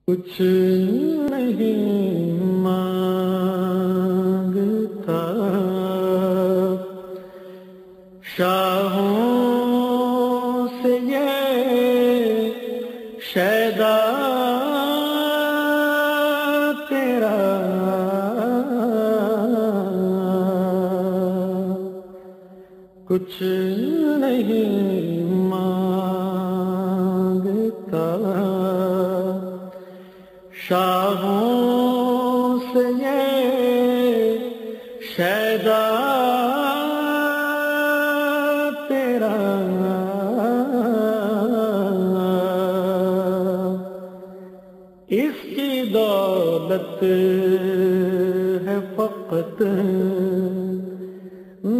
کچھ نہیں مانگتا شاہوں سے یہ شیدا تیرا، کچھ نہیں مانگتا شاہوں سے یہ شیدا تیرا، اس کی دولت ہے فقط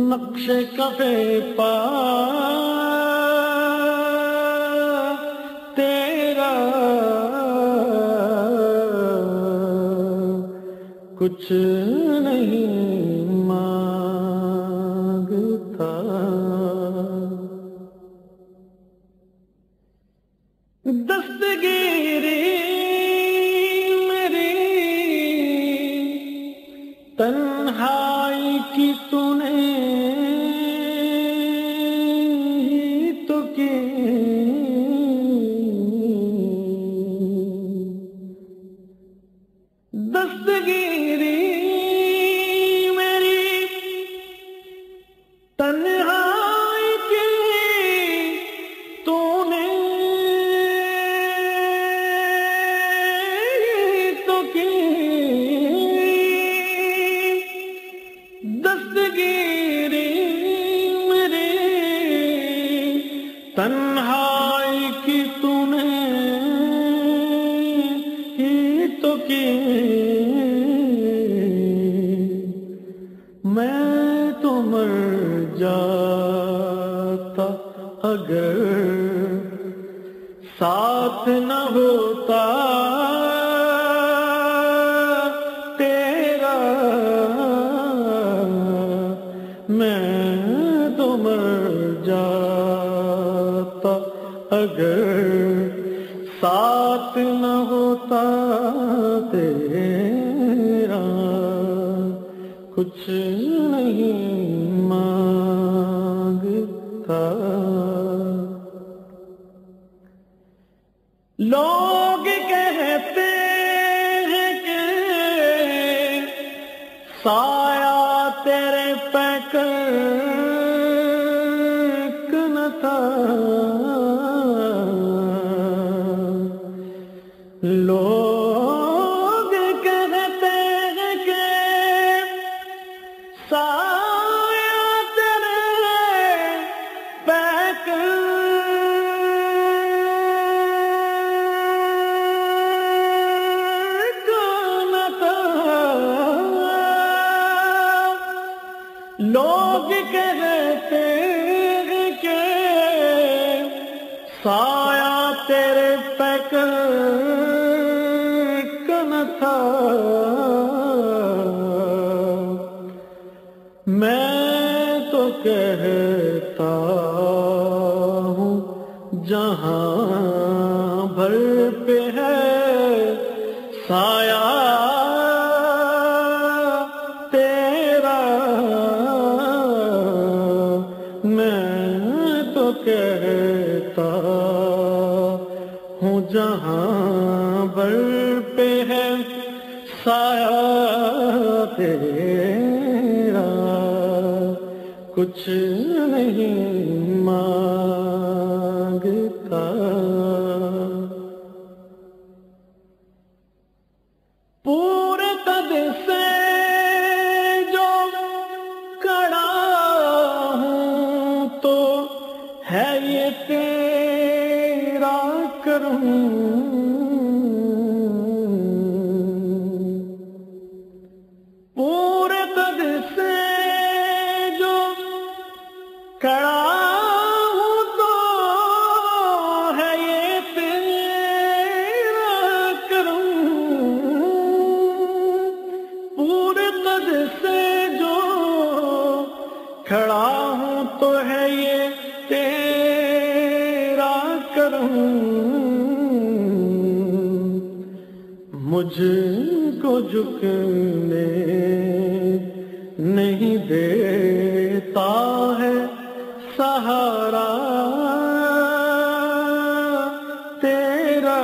نقش کفے پا تیرا، کچھ نہیں مانگتا دستگیری میری تنہائی کی تو نے تو کی، دستگیری میری تنہائی کی تو نے تو کی، دستگیری میری تنہائی کی تو نے ہی تو کی، میں تو مر جاتا اگر ساتھ نہ ہوتا تیرا، میں تو مر جاتا اگر ساتھ نہ ہوتا تیرا، کچھ نہیں مانگتا لوگ کہتے ہیں کہ سایہ تیرے پہ کرک نہ تھا، لوگ کہتے ہیں کہ سایہ تیرے پہ کرک نہ تھا، لوگ کہتے ہیں کہ سایہ تیرے پہ کرک نہ تھا، میں تو کہتا ہوں جہاں بھر پہ ہے سایہ تیرا، میں تو کہتا ہوں جہاں بھر پہ ہے سایہ تیرا، کچھ نہیں مانگتا پورے قد سے جو کھڑا ہوں تو ہے یہ تیرا کرم، پورے قد سے جو کھڑا ہوں تو ہے یہ تیرا کرم، پورے قد سے جو کھڑا ہوں تو ہے یہ تیرا کرم، مجھ کو جھکنے نہیں دیتا ہے سہارا تیرا،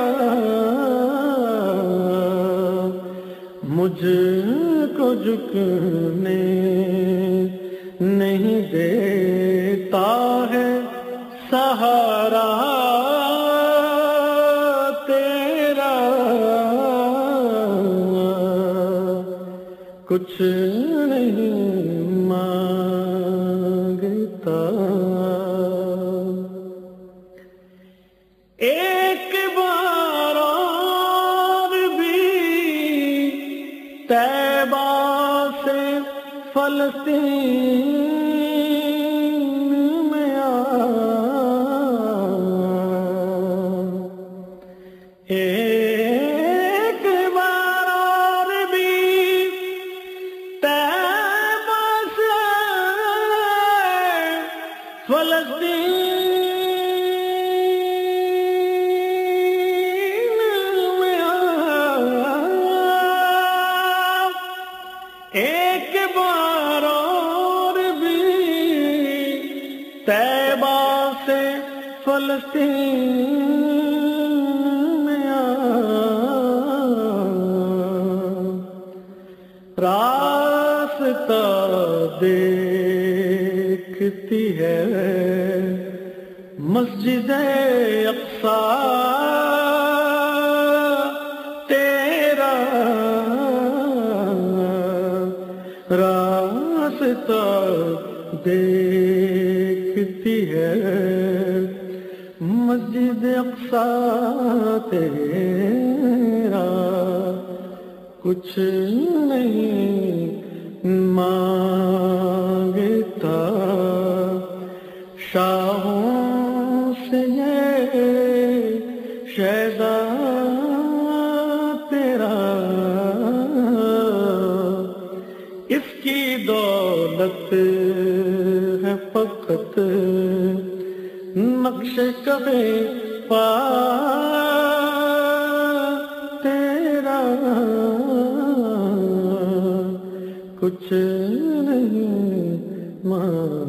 مجھ کو جھکنے نہیں دیتا ہے سہارا تیرا، کچھ نہیں مانگتا۔ ایک بار اور بھی طیبہ سے فلسطین میں آ، ایک بار اور بھی طیبہ سے فلسطین میں آ، ایک بار اور بھی طیبہ سے فلسطین میں آ، راستہ دیکھتی ہے مسجد اقصیٰ تیرا، راستہ دیکھتی ہے مسجد اقصیٰ تیرا، کچھ نہیں مانگتا۔ شاہوں سے یہ شہزا تیرا، اس کی دولت ہے فقط نقش کبے پا تیرا، کچھ نہیں مانگتا۔